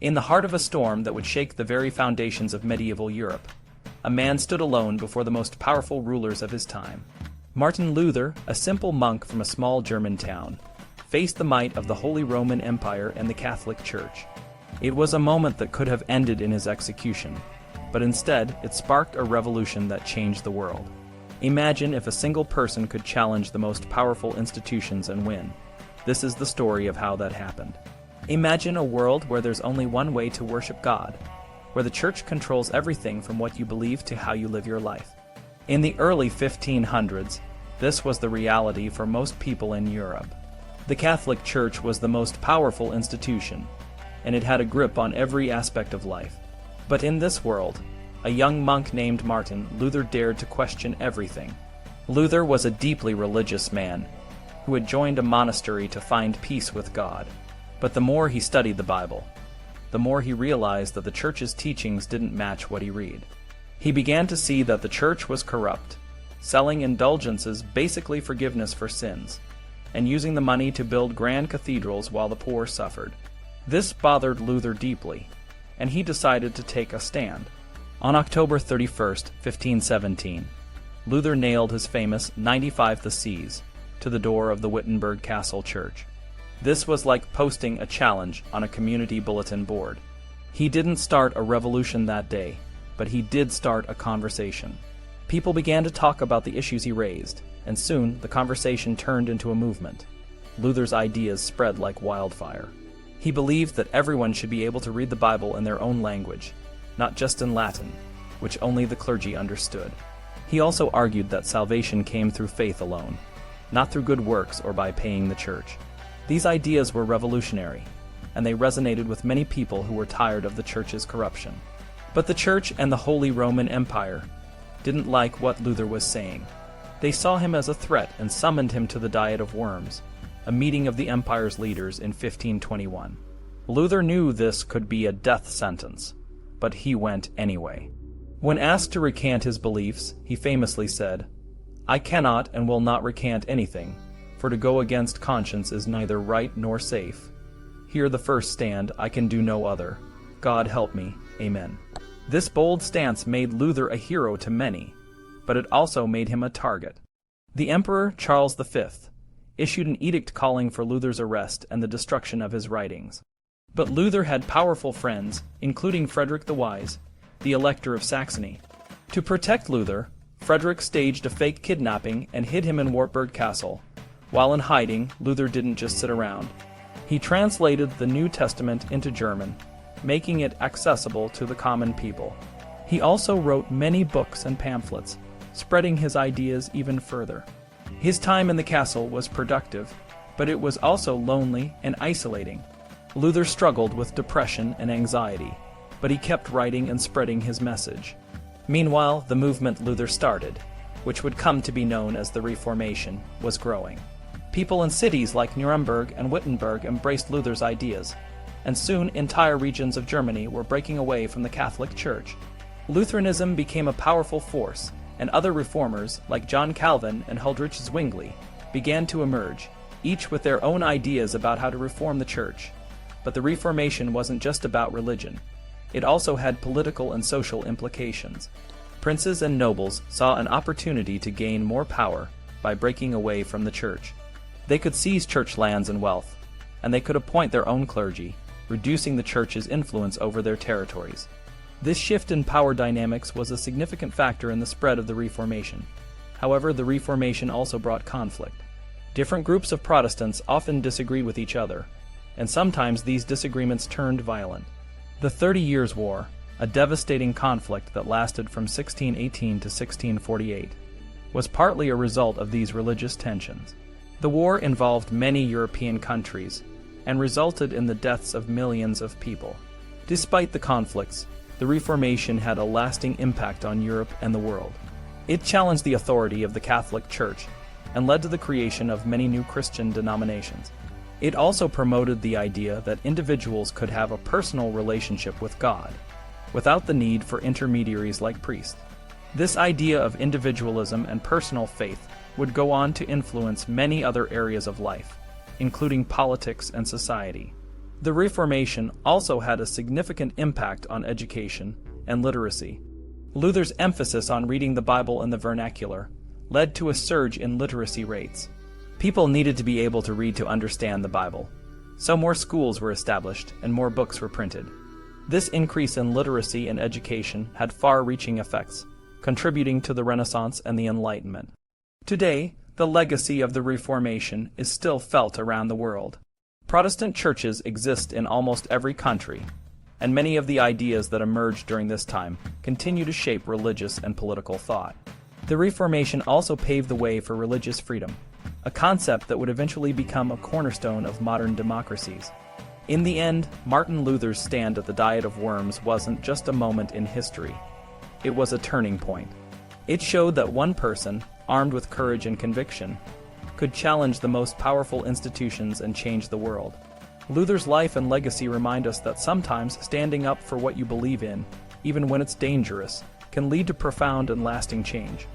In the heart of a storm that would shake the very foundations of medieval Europe, a man stood alone before the most powerful rulers of his time. Martin Luther, a simple monk from a small German town, faced the might of the Holy Roman Empire and the Catholic Church. It was a moment that could have ended in his execution, but instead it sparked a revolution that changed the world. Imagine if a single person could challenge the most powerful institutions and win. This is the story of how that happened. Imagine a world where there's only one way to worship God, where the church controls everything from what you believe to how you live your life. In the early 1500s, this was the reality for most people in Europe. The Catholic Church was the most powerful institution, and it had a grip on every aspect of life. But in this world, a young monk named Martin Luther dared to question everything. Luther was a deeply religious man who had joined a monastery to find peace with God. But the more he studied the Bible, the more he realized that the church's teachings didn't match what he read. He began to see that the church was corrupt, selling indulgences, basically forgiveness for sins, and using the money to build grand cathedrals while the poor suffered. This bothered Luther deeply, and he decided to take a stand. On October 31st, 1517, Luther nailed his famous 95 Theses to the door of the Wittenberg Castle Church. This was like posting a challenge on a community bulletin board. He didn't start a revolution that day, but he did start a conversation. People began to talk about the issues he raised, and soon the conversation turned into a movement. Luther's ideas spread like wildfire. He believed that everyone should be able to read the Bible in their own language, not just in Latin, which only the clergy understood. He also argued that salvation came through faith alone, not through good works or by paying the church. These ideas were revolutionary, and they resonated with many people who were tired of the church's corruption. But the church and the Holy Roman Empire didn't like what Luther was saying. They saw him as a threat and summoned him to the Diet of Worms, a meeting of the empire's leaders in 1521. Luther knew this could be a death sentence, but he went anyway. When asked to recant his beliefs, he famously said, "I cannot and will not recant anything, for to go against conscience is neither right nor safe. Here the first stand, I can do no other. God help me. Amen." This bold stance made Luther a hero to many, but it also made him a target. The Emperor Charles V issued an edict calling for Luther's arrest and the destruction of his writings. But Luther had powerful friends, including Frederick the Wise, the Elector of Saxony. To protect Luther, Frederick staged a fake kidnapping and hid him in Wartburg Castle. While in hiding, Luther didn't just sit around. He translated the New Testament into German, making it accessible to the common people. He also wrote many books and pamphlets, spreading his ideas even further. His time in the castle was productive, but it was also lonely and isolating. Luther struggled with depression and anxiety, but he kept writing and spreading his message. Meanwhile, the movement Luther started, which would come to be known as the Reformation, was growing. People in cities like Nuremberg and Wittenberg embraced Luther's ideas, and soon entire regions of Germany were breaking away from the Catholic Church. Lutheranism became a powerful force, and other reformers, like John Calvin and Huldrych Zwingli, began to emerge, each with their own ideas about how to reform the Church. But the Reformation wasn't just about religion. It also had political and social implications. Princes and nobles saw an opportunity to gain more power by breaking away from the Church. They could seize church lands and wealth, and they could appoint their own clergy, reducing the Church's influence over their territories. This shift in power dynamics was a significant factor in the spread of the Reformation. However, the Reformation also brought conflict. Different groups of Protestants often disagreed with each other, and sometimes these disagreements turned violent. The 30 Years' War, a devastating conflict that lasted from 1618 to 1648, was partly a result of these religious tensions. The war involved many European countries and resulted in the deaths of millions of people. Despite the conflicts, the Reformation had a lasting impact on Europe and the world. It challenged the authority of the Catholic Church and led to the creation of many new Christian denominations. It also promoted the idea that individuals could have a personal relationship with God, without the need for intermediaries like priests. This idea of individualism and personal faith would go on to influence many other areas of life, including politics and society. The Reformation also had a significant impact on education and literacy. Luther's emphasis on reading the Bible in the vernacular led to a surge in literacy rates. People needed to be able to read to understand the Bible, so more schools were established and more books were printed. This increase in literacy and education had far-reaching effects, contributing to the Renaissance and the Enlightenment. Today, the legacy of the Reformation is still felt around the world. Protestant churches exist in almost every country, and many of the ideas that emerged during this time continue to shape religious and political thought. The Reformation also paved the way for religious freedom, a concept that would eventually become a cornerstone of modern democracies. In the end, Martin Luther's stand at the Diet of Worms wasn't just a moment in history. It was a turning point. It showed that one person, armed with courage and conviction, could challenge the most powerful institutions and change the world. Luther's life and legacy remind us that sometimes standing up for what you believe in, even when it's dangerous, can lead to profound and lasting change.